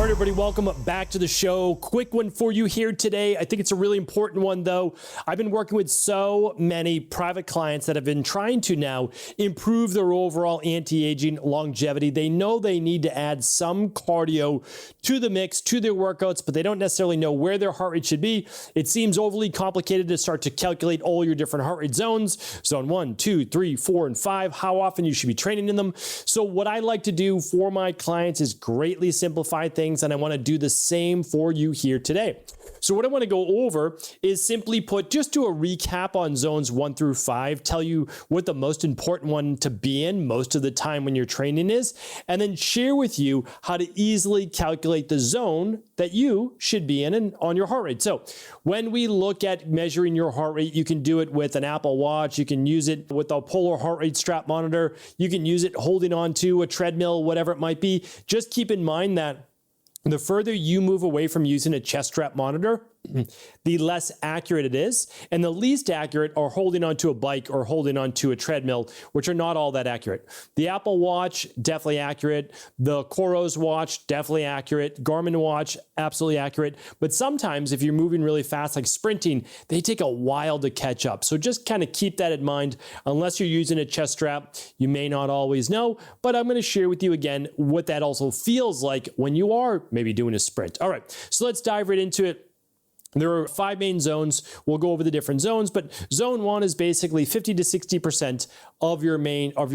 right, everybody, welcome back to the show. Quick one for you here today. I think it's a really important one, though. I've been working with so many private clients that have been trying to now improve their overall anti-aging longevity. They know they need to add some cardio to the mix, to their workouts, but they don't necessarily know where their heart rate should be. It seems overly complicated to start to calculate all your different heart rate zones, zone 1, 2, 3, 4, and 5, how often you should be training in them. So what I like to do for my clients is greatly simplify things, and I want to do the same for you here today. So what I want to go over is simply put, just do a recap on zones 1 through 5, tell you what the most important one to be in most of the time when you're training is, and then share with you how to easily calculate the zone that you should be in and on your heart rate. So when we look at measuring your heart rate, you can do it with an Apple Watch, you can use it with a Polar heart rate strap monitor, you can use it holding on to a treadmill, whatever it might be. Just keep in mind that the further you move away from using a chest strap monitor, the less accurate it is, and the least accurate are holding onto a bike or holding onto a treadmill, which are not all that accurate. The Apple Watch, definitely accurate. The Coros watch, definitely accurate. Garmin watch, absolutely accurate. But sometimes if you're moving really fast, like sprinting, they take a while to catch up. So just kind of keep that in mind. Unless you're using a chest strap, you may not always know, but I'm going to share with you again what that also feels like when you are maybe doing a sprint. All right, so let's dive right into it. There are 5 main zones. We'll go over the different zones, but zone 1 is basically 50 to 60% of your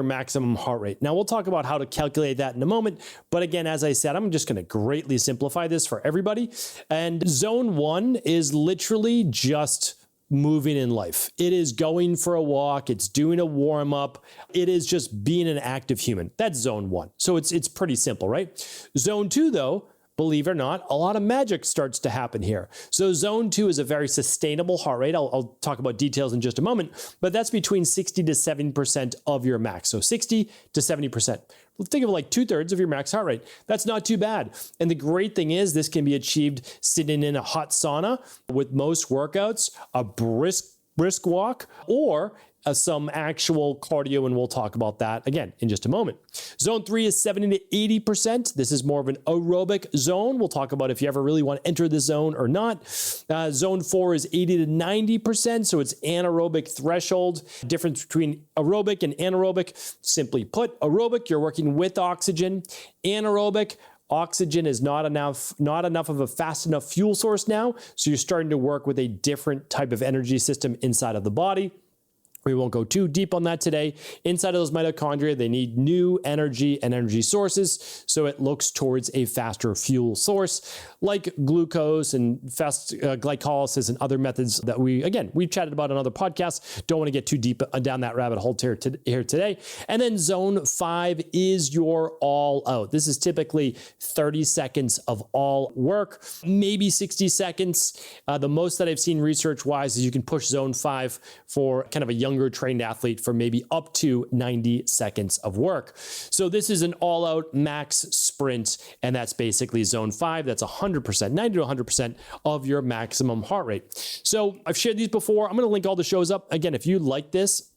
maximum heart rate. Now we'll talk about how to calculate that in a moment. But again, as I said, I'm just going to greatly simplify this for everybody. And zone 1 is literally just moving in life. It is going for a walk. It's doing a warm up. It is just being an active human. That's zone 1. So it's pretty simple, right? Zone 2, though, believe it or not, a lot of magic starts to happen here. So zone 2 is a very sustainable heart rate. I'll talk about details in just a moment, but that's between 60 to 70% of your max. So 60 to 70%. Think of like 2/3 of your max heart rate. That's not too bad. And the great thing is this can be achieved sitting in a hot sauna with most workouts, a brisk walk, or some actual cardio, and we'll talk about that again in just a moment. Zone 3 is 70 to 80%. This is more of an aerobic zone. We'll talk about if you ever really want to enter the zone or not. Zone 4 is 80 to 90%, so it's anaerobic threshold. Difference between aerobic and anaerobic, simply put, aerobic, you're working with oxygen. Anaerobic, oxygen is not enough of a fast enough fuel source now, so you're starting to work with a different type of energy system inside of the body. We won't go too deep on that today. Inside of those mitochondria, they need new energy and energy sources, so it looks towards a faster fuel source like glucose and fast glycolysis and other methods that we've chatted about on other podcasts. Don't want to get too deep down that rabbit hole here today. And then zone 5 is your all out. This is typically 30 seconds of all work, maybe 60 seconds. The most that I've seen research-wise is you can push zone 5 for kind of a younger trained athlete for maybe up to 90 seconds of work. So this is an all-out max sprint, and that's basically zone 5. That's 100%, 90 to 100% of your maximum heart rate. So I've shared these before. I'm going to link all the shows up. Again, if you like this,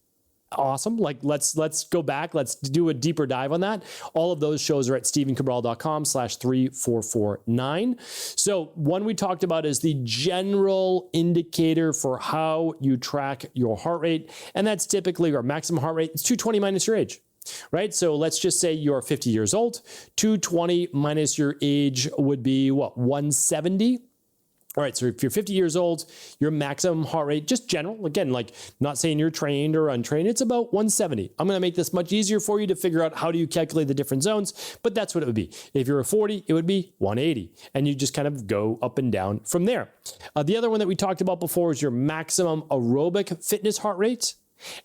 awesome. Like let's go back. Let's do a deeper dive on that. All of those shows are at stevencabral.com/3449. So one we talked about is the general indicator for how you track your heart rate. And that's typically your maximum heart rate. It's 220 minus your age. Right? So let's just say you're 50 years old. 220 minus your age would be what? 170. All right, so if you're 50 years old, your maximum heart rate, just general, again, like not saying you're trained or untrained, it's about 170. I'm going to make this much easier for you to figure out how do you calculate the different zones, but that's what it would be. If you're a 40, it would be 180, and you just kind of go up and down from there. The other one that we talked about before is your maximum aerobic fitness heart rate,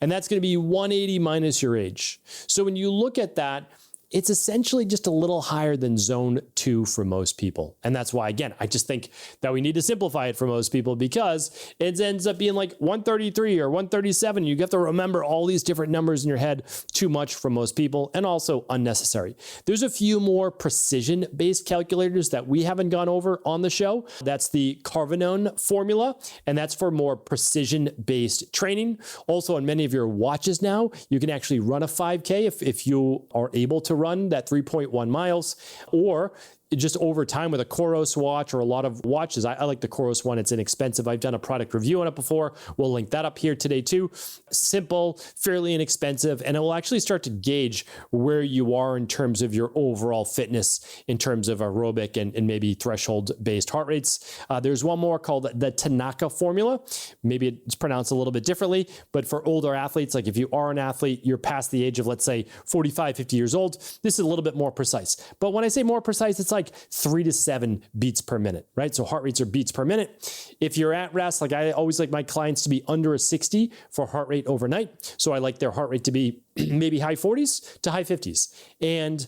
and that's going to be 180 minus your age. So when you look at that, it's essentially just a little higher than zone 2 for most people. And that's why, again, I just think that we need to simplify it for most people because it ends up being like 133 or 137. You have to remember all these different numbers in your head, too much for most people, and also unnecessary. There's a few more precision-based calculators that we haven't gone over on the show. That's the Carvanone formula, and that's for more precision-based training. Also, on many of your watches now, you can actually run a 5K if you are able to run that 3.1 miles, or just over time with a Coros watch or a lot of watches. I like the Coros one. It's inexpensive. I've done a product review on it before. We'll link that up here today too. Simple, fairly inexpensive, and it will actually start to gauge where you are in terms of your overall fitness, in terms of aerobic and maybe threshold-based heart rates. There's one more called the Tanaka formula. Maybe it's pronounced a little bit differently, but for older athletes, like if you are an athlete, you're past the age of, let's say, 45, 50 years old, this is a little bit more precise. But when I say more precise, it's like 3 to 7 beats per minute, right? So heart rates are beats per minute. If you're at rest, like I always like my clients to be under a 60 for heart rate overnight. So I like their heart rate to be maybe high 40s to high 50s. And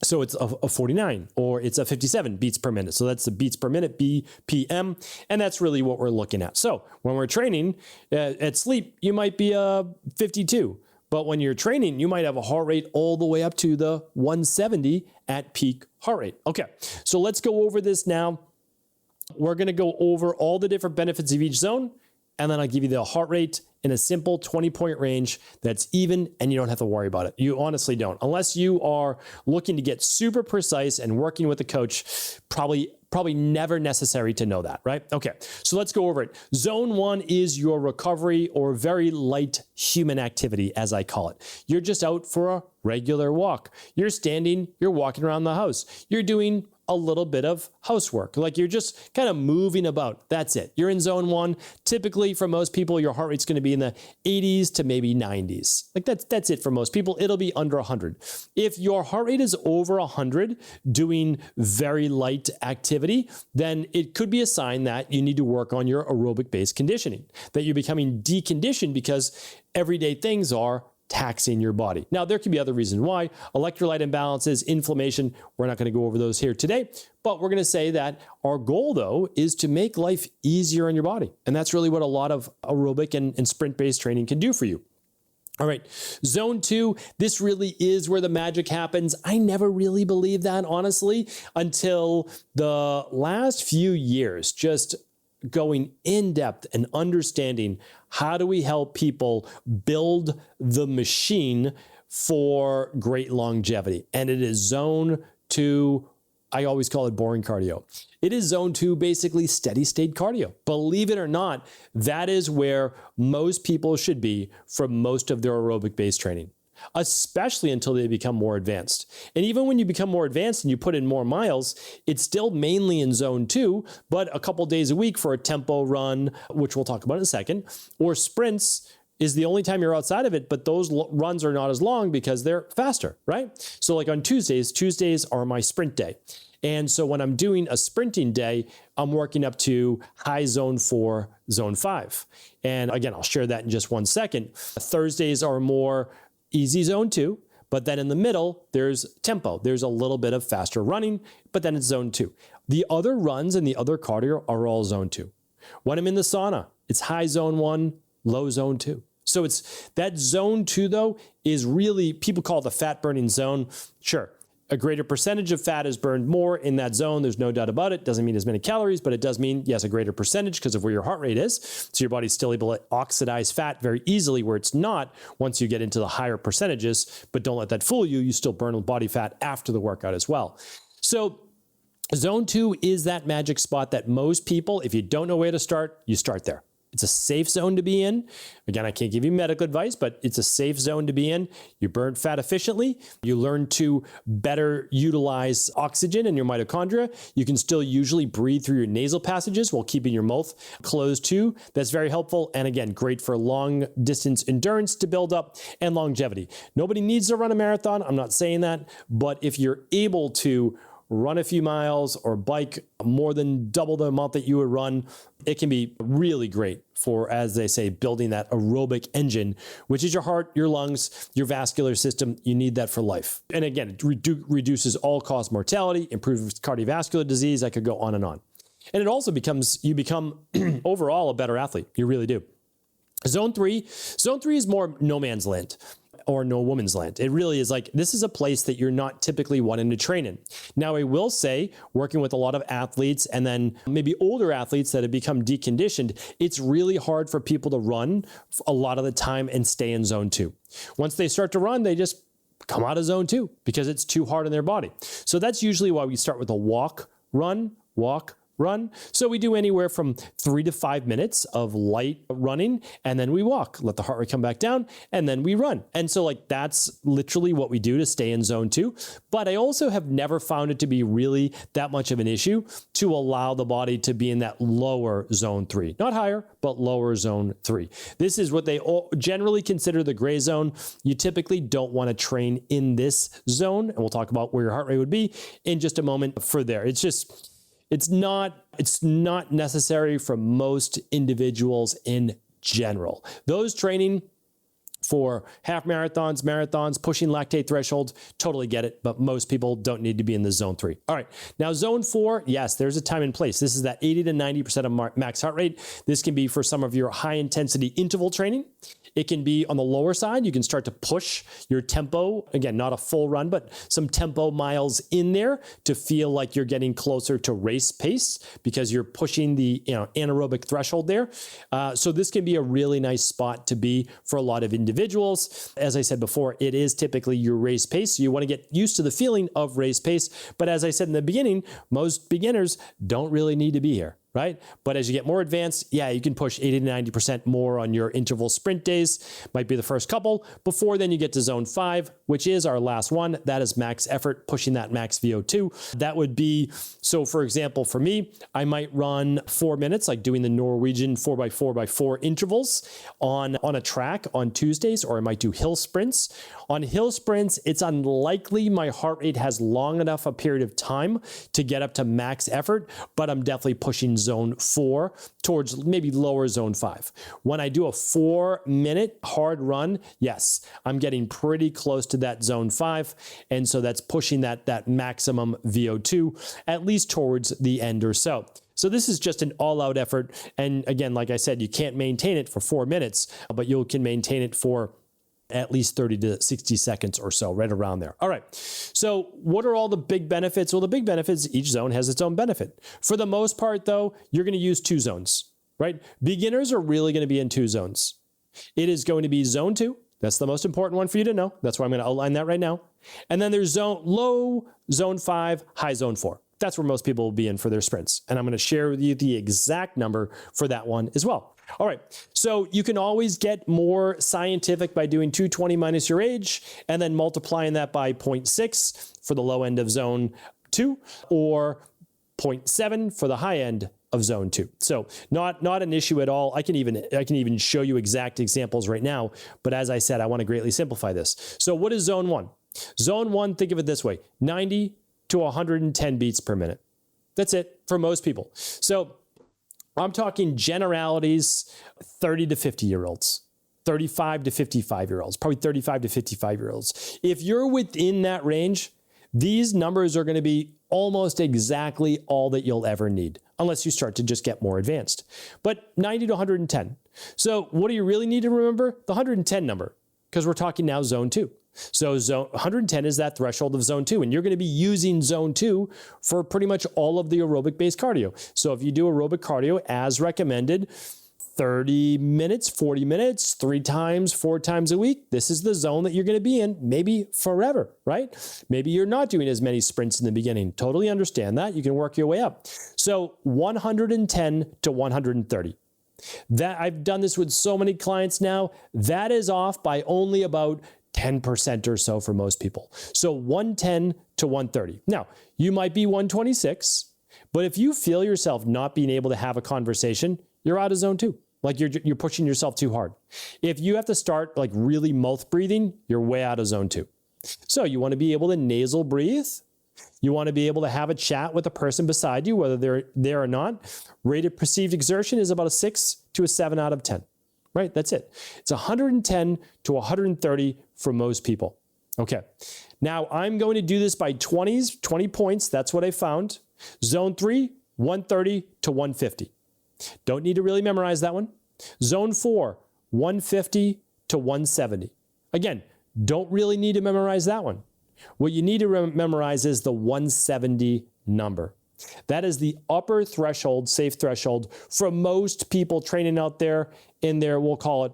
so it's a 49 or it's a 57 beats per minute. So that's the beats per minute, BPM. And that's really what we're looking at. So when we're training at sleep, you might be a 52. But when you're training, you might have a heart rate all the way up to the 170 at peak heart rate. Okay, so let's go over this now. We're going to go over all the different benefits of each zone, and then I'll give you the heart rate in a simple 20-point range that's even, and you don't have to worry about it. You honestly don't. Unless you are looking to get super precise and working with a coach, probably never necessary to know that, right? Okay, so let's go over it. Zone 1 is your recovery or very light human activity, as I call it. You're just out for a regular walk. You're standing, you're walking around the house. You're doing a little bit of housework. Like you're just kind of moving about. That's it. You're in zone 1. Typically for most people, your heart rate's going to be in the 80s to maybe 90s. Like that's it for most people. It'll be under 100. If your heart rate is over 100 doing very light activity, then it could be a sign that you need to work on your aerobic based conditioning, that you're becoming deconditioned because everyday things are taxing your body. Now, there could be other reasons why. Electrolyte imbalances, inflammation. We're not going to go over those here today, but we're going to say that our goal, though, is to make life easier on your body. And that's really what a lot of aerobic and sprint-based training can do for you. All right, zone 2, this really is where the magic happens. I never really believed that, honestly, until the last few years, just going in depth and understanding how do we help people build the machine for great longevity. And it is zone 2. I always call it boring cardio. It is zone 2, basically steady state cardio. Believe it or not, that is where most people should be for most of their aerobic based training, especially until they become more advanced. And even when you become more advanced and you put in more miles, it's still mainly in zone 2, but a couple days a week for a tempo run, which we'll talk about in a second, or sprints is the only time you're outside of it, but those runs are not as long because they're faster, right? So like on Tuesdays are my sprint day. And so when I'm doing a sprinting day, I'm working up to high zone 4, zone 5. And again, I'll share that in just one second. Thursdays are more easy zone 2, but then in the middle, there's tempo. There's a little bit of faster running, but then it's zone 2. The other runs and the other cardio are all zone 2. When I'm in the sauna, it's high zone 1, low zone 2. So it's that zone 2, though, is really, people call it the fat burning zone. Sure, a greater percentage of fat is burned more in that zone. There's no doubt about it. Doesn't mean as many calories, but it does mean, yes, a greater percentage because of where your heart rate is. So your body's still able to oxidize fat very easily, where it's not once you get into the higher percentages. But don't let that fool you. You still burn body fat after the workout as well. So zone 2 is that magic spot that most people, if you don't know where to start, you start there. It's a safe zone to be in. Again, I can't give you medical advice, but it's a safe zone to be in. You burn fat efficiently. You learn to better utilize oxygen in your mitochondria. You can still usually breathe through your nasal passages while keeping your mouth closed too. That's very helpful. And again, great for long distance endurance to build up and longevity. Nobody needs to run a marathon. I'm not saying that, but if you're able to run a few miles or bike more than double the amount that you would run, it can be really great for, as they say, building that aerobic engine, which is your heart, your lungs, your vascular system. You need that for life. And again, it reduces all-cause mortality, improves cardiovascular disease. I could go on and on. And it also you become overall a better athlete. You really do. Zone 3 is more no man's land, or no woman's land. It really is like, this is a place that you're not typically wanting to train in. Now, I will say, working with a lot of athletes and then maybe older athletes that have become deconditioned, it's really hard for people to run a lot of the time and stay in zone 2. Once they start to run, they just come out of zone 2 because it's too hard on their body. So that's usually why we start with a walk, run, run. So we do anywhere from 3 to 5 minutes of light running, and then we walk, let the heart rate come back down, and then we run. And so like that's literally what we do to stay in zone 2. But I also have never found it to be really that much of an issue to allow the body to be in that lower zone 3, not higher, but lower zone 3. This is what they generally consider the gray zone. You typically don't want to train in this zone, and we'll talk about where your heart rate would be in just a moment for there. It's not necessary for most individuals in general. Those training for half marathons, pushing lactate thresholds, totally get it, but most people don't need to be in the zone 3. All right, now zone 4, yes, there's a time and place. This is that 80 to 90% of max heart rate. This can be for some of your high intensity interval training. It can be on the lower side. You can start to push your tempo. Again, not a full run, but some tempo miles in there to feel like you're getting closer to race pace because you're pushing the anaerobic threshold there. So this can be a really nice spot to be for a lot of individuals. As I said before, it is typically your race pace. So you want to get used to the feeling of race pace. But as I said in the beginning, most beginners don't really need to be here. Right? But as you get more advanced, yeah, you can push 80 to 90% more on your interval sprint days. Might be the first couple. Before then you get to zone 5, which is our last one. That is max effort, pushing that max VO2. That would be, so for example, for me, I might run 4 minutes, like doing the Norwegian 4x4x4 intervals on a track on Tuesdays, or I might do hill sprints. On hill sprints, it's unlikely my heart rate has long enough a period of time to get up to max effort, but I'm definitely pushing zone 4 towards maybe lower zone 5. When I do a 4-minute hard run, yes, I'm getting pretty close to that zone 5. And so that's pushing that maximum VO2 at least towards the end or so. So this is just an all-out effort. And again, like I said, you can't maintain it for 4 minutes, but you can maintain it for at least 30 to 60 seconds or so, right around there. All right. So what are all the big benefits? Well, the big benefits, each zone has its own benefit. For the most part, though, you're going to use 2 zones, right? Beginners are really going to be in 2 zones. It is going to be zone 2. That's the most important one for you to know. That's why I'm going to outline that right now. And then there's low zone 5, high zone 4. That's where most people will be in for their sprints. And I'm going to share with you the exact number for that one as well. All right, so you can always get more scientific by doing 220 minus your age and then multiplying that by 0.6 for the low end of zone 2 or 0.7 for the high end of zone 2. So not an issue at all. I can even show you exact examples right now, but as I said, I want to greatly simplify this. So what is zone 1? Zone 1, think of it this way, 90 to 110 beats per minute. That's it for most people. So I'm talking generalities, 30 to 50-year-olds, 35 to 55-year-olds, probably 35 to 55-year-olds. If you're within that range, these numbers are going to be almost exactly all that you'll ever need, unless you start to just get more advanced. But 90 to 110. So what do you really need to remember? The 110 number, because we're talking now zone 2. So zone 110 is that threshold of zone 2, and you're going to be using zone 2 for pretty much all of the aerobic-based cardio. So if you do aerobic cardio as recommended, 30 minutes, 40 minutes, 3 times, 4 times a week, this is the zone that you're going to be in, maybe forever, right? Maybe you're not doing as many sprints in the beginning. Totally understand that. You can work your way up. So 110 to 130. That I've done this with so many clients now. That is off by only about 10% or so for most people. So 110 to 130. Now, you might be 126, but if you feel yourself not being able to have a conversation, you're out of zone 2. Like you're pushing yourself too hard. If you have to start like really mouth breathing, you're way out of zone 2. So you want to be able to nasal breathe. You want to be able to have a chat with a person beside you, whether they're there or not. Rated perceived exertion is about a 6 to a 7 out of 10. Right? That's it. It's 110 to 130 for most people. Okay. Now I'm going to do this by 20 points. That's what I found. Zone 3, 130 to 150. Don't need to really memorize that one. Zone 4, 150 to 170. Again, don't really need to memorize that one. What you need to memorize is the 170 number. That is the upper threshold, safe threshold for most people training out there in their, we'll call it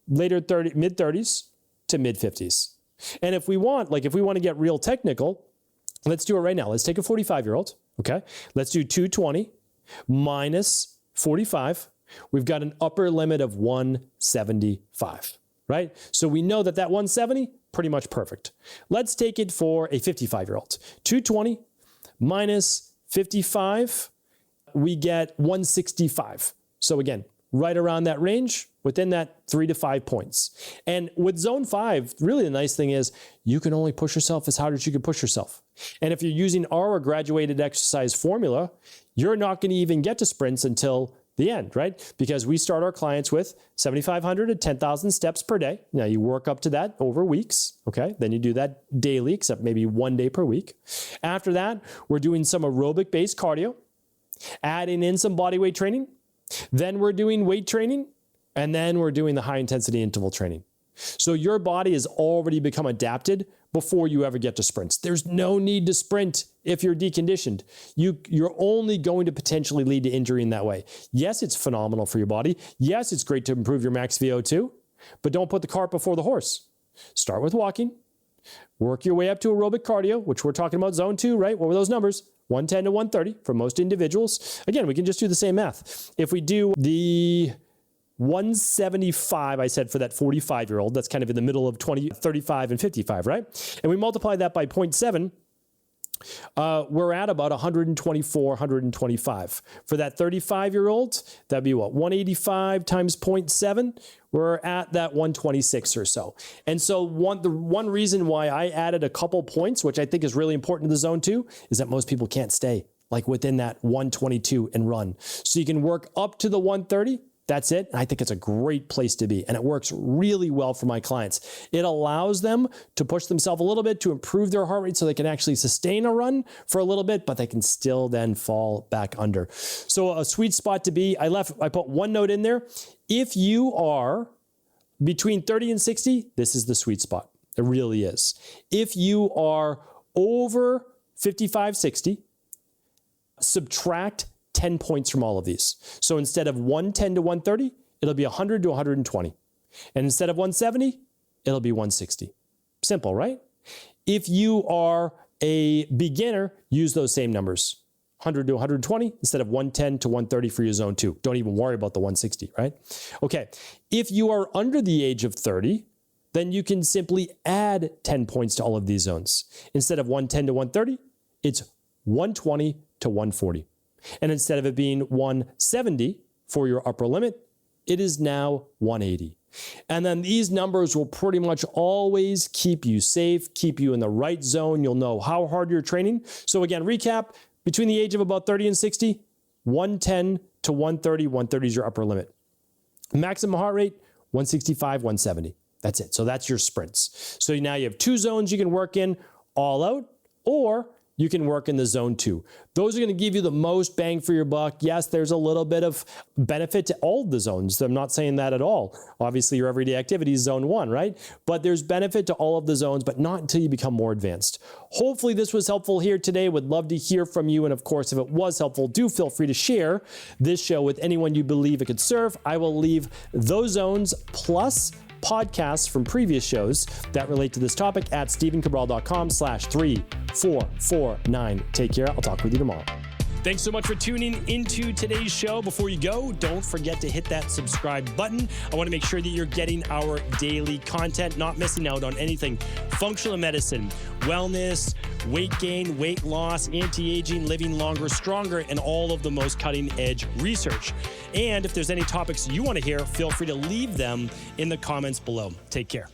mid 30s to mid 50s. And if we want to get real technical, let's do it right now. Let's take a 45-year-old, okay? Let's do 220 minus 45. We've got an upper limit of 175, right? So we know that 170, pretty much perfect. Let's take it for a 55-year-old. 220 minus 55, we get 165. So again, right around that range, within that 3 to 5 points. And with zone 5, really the nice thing is you can only push yourself as hard as you can push yourself. And if you're using our graduated exercise formula, you're not going to even get to sprints until the end, right? Because we start our clients with 7,500 to 10,000 steps per day. Now you work up to that over weeks, okay? Then you do that daily, except maybe 1 day per week. After that, we're doing some aerobic-based cardio, adding in some body weight training. Then we're doing weight training, and then we're doing the high-intensity interval training. So your body has already become adapted before you ever get to sprints. There's no need to sprint if you're deconditioned. You're only going to potentially lead to injury in that way. Yes, it's phenomenal for your body. Yes, it's great to improve your max VO2, but don't put the cart before the horse. Start with walking, work your way up to aerobic cardio, which we're talking about zone 2, right? What were those numbers? 110 to 130 for most individuals. Again, we can just do the same math. If we do the 175, I said, for that 45-year-old, that's kind of in the middle of 20, 35, and 55, right? And we multiply that by 0.7, we're at about 124, 125. For that 35-year-old, that'd be what, 185 times 0.7? We're at that 126 or so. And so the one reason why I added a couple points, which I think is really important to the zone 2, is that most people can't stay like within that 122 and run. So you can work up to the 130. That's it. And I think it's a great place to be. And it works really well for my clients. It allows them to push themselves a little bit to improve their heart rate so they can actually sustain a run for a little bit, but they can still then fall back under. So a sweet spot to be, I put one note in there. If you are between 30 and 60, this is the sweet spot. It really is. If you are over 55, 60, subtract 10 points from all of these. So instead of 110 to 130, it'll be 100 to 120. And instead of 170, it'll be 160. Simple, right? If you are a beginner, use those same numbers. 100 to 120 instead of 110 to 130 for your zone 2. Don't even worry about the 160, right? Okay. If you are under the age of 30, then you can simply add 10 points to all of these zones. Instead of 110 to 130, it's 120 to 140. And instead of it being 170 for your upper limit, it is now 180. And then these numbers will pretty much always keep you safe, keep you in the right zone. You'll know how hard you're training. So again, recap, between the age of about 30 and 60, 110 to 130, 130 is your upper limit. Maximum heart rate, 165, 170. That's it. So that's your sprints. So now you have 2 zones you can work in all out, or you can work in the zone 2. Those are going to give you the most bang for your buck. Yes, there's a little bit of benefit to all of the zones. I'm not saying that at all. Obviously, your everyday activity is zone 1, right? But there's benefit to all of the zones, but not until you become more advanced. Hopefully, this was helpful here today. Would love to hear from you. And of course, if it was helpful, do feel free to share this show with anyone you believe it could serve. I will leave those zones plus podcasts from previous shows that relate to this topic at stephencabral.com/3449. Take care. I'll talk with you tomorrow. Thanks so much for tuning into today's show. Before you go, don't forget to hit that subscribe button. I want to make sure that you're getting our daily content, not missing out on anything functional medicine, wellness, weight gain, weight loss, anti-aging, living longer, stronger, and all of the most cutting-edge research. And if there's any topics you want to hear, feel free to leave them in the comments below. Take care.